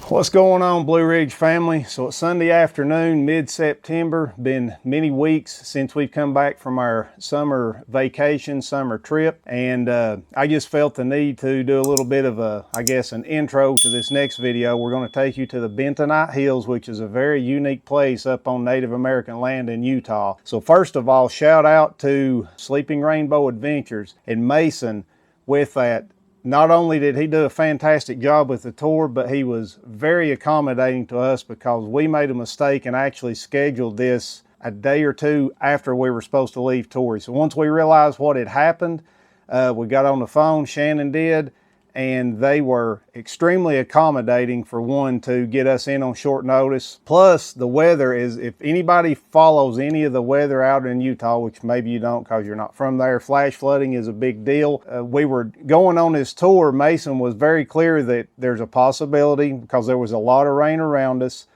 What's going on, Blue Ridge family? So it's Sunday afternoon, mid-September. Been many weeks since we've come back from our summer vacation, summer trip, and I just felt the need to do a little bit of an intro to this next video. We're going to take you to the Bentonite Hills, which is a very unique place up on Native American land in Utah. So first of all, shout out to Sleeping Rainbow Adventures and Mason with that. Not only did he do a fantastic job with the tour, but he was very accommodating to us because we made a mistake and actually scheduled this a day or two after we were supposed to leave Torrey. So once we realized what had happened, we got on the phone, Shannon did, and they were extremely accommodating, for one, to get us in on short notice. Plus, the weather is, if anybody follows any of the weather out in Utah, which maybe you don't because you're not from there, flash flooding is a big deal. We were going on this tour. Mason was very clear that there's a possibility, because there was a lot of rain around us,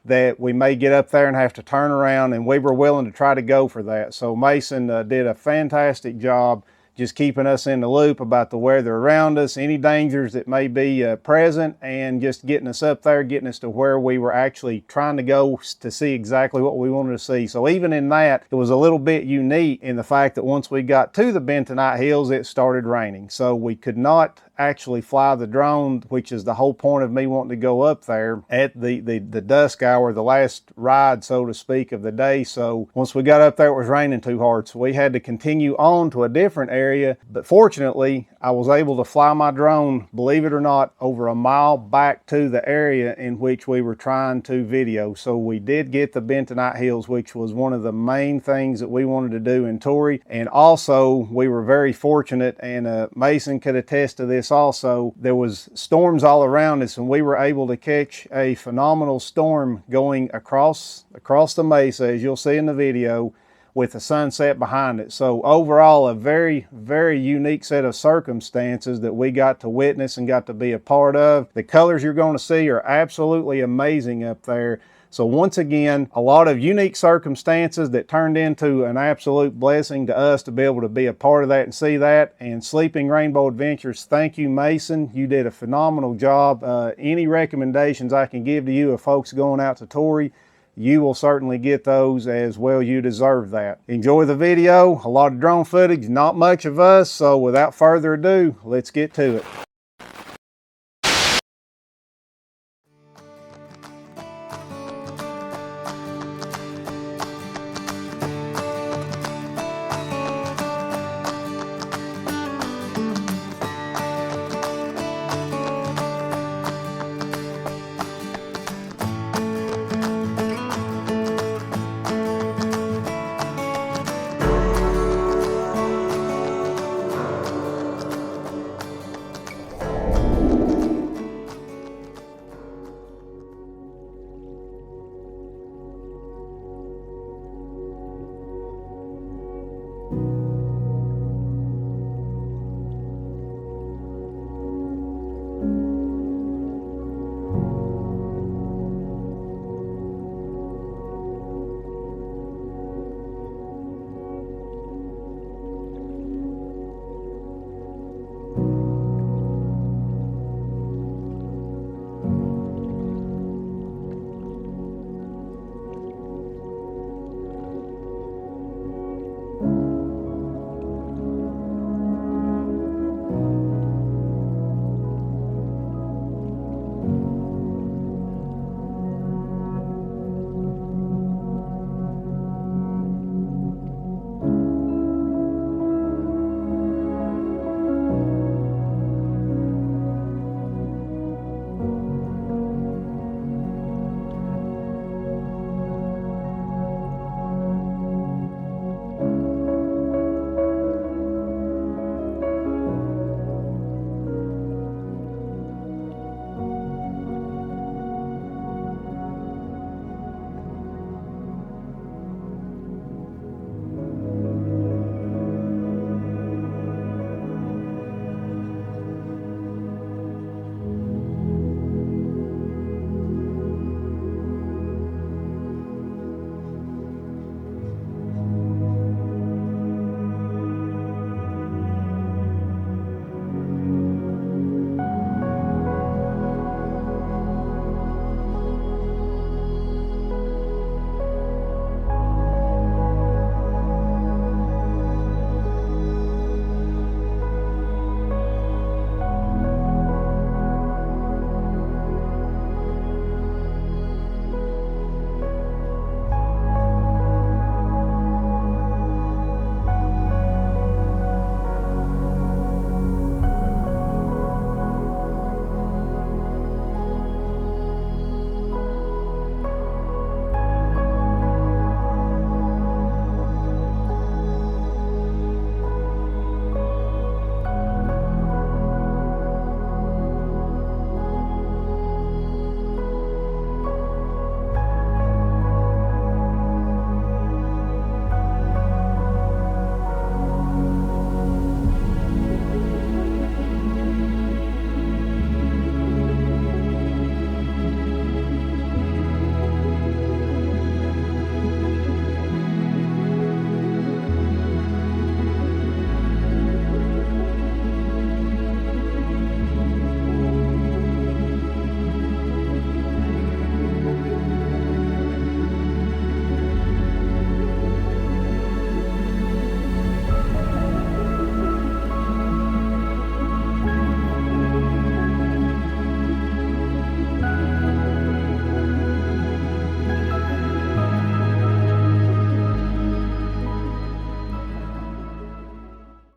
that we may get up there and have to turn around, and we were willing to try to go for that. So Mason did a fantastic job just keeping us in the loop about the weather around us, any dangers that may be present, and just getting us up there, getting us to where we were actually trying to go to see exactly what we wanted to see. So even in that, it was a little bit unique in the fact that once we got to the Bentonite Hills, it started raining. So we could not actually fly the drone, which is the whole point of me wanting to go up there at the dusk hour, the last ride, so to speak, of the day. So once we got up there, it was raining too hard, so we had to continue on to a different area. But fortunately, I was able to fly my drone, believe it or not, over a mile back to the area in which we were trying to video. So we did get the Bentonite Hills, which was one of the main things that we wanted to do in Torrey. And also, we were very fortunate, and Mason could attest to this also, there was storms all around us, and we were able to catch a phenomenal storm going across the mesa, as you'll see in the video, with the sunset behind it. So overall, a very, very unique set of circumstances that we got to witness and got to be a part of. The colors you're going to see are absolutely amazing up there. So once again, a lot of unique circumstances that turned into an absolute blessing to us to be able to be a part of that and see that. And Sleeping Rainbow Adventures, thank you, Mason. You did a phenomenal job. Any recommendations I can give to you of folks going out to Torrey, you will certainly get those as well. You deserve that. Enjoy the video. A lot of drone footage, not much of us. So without further ado, let's get to it.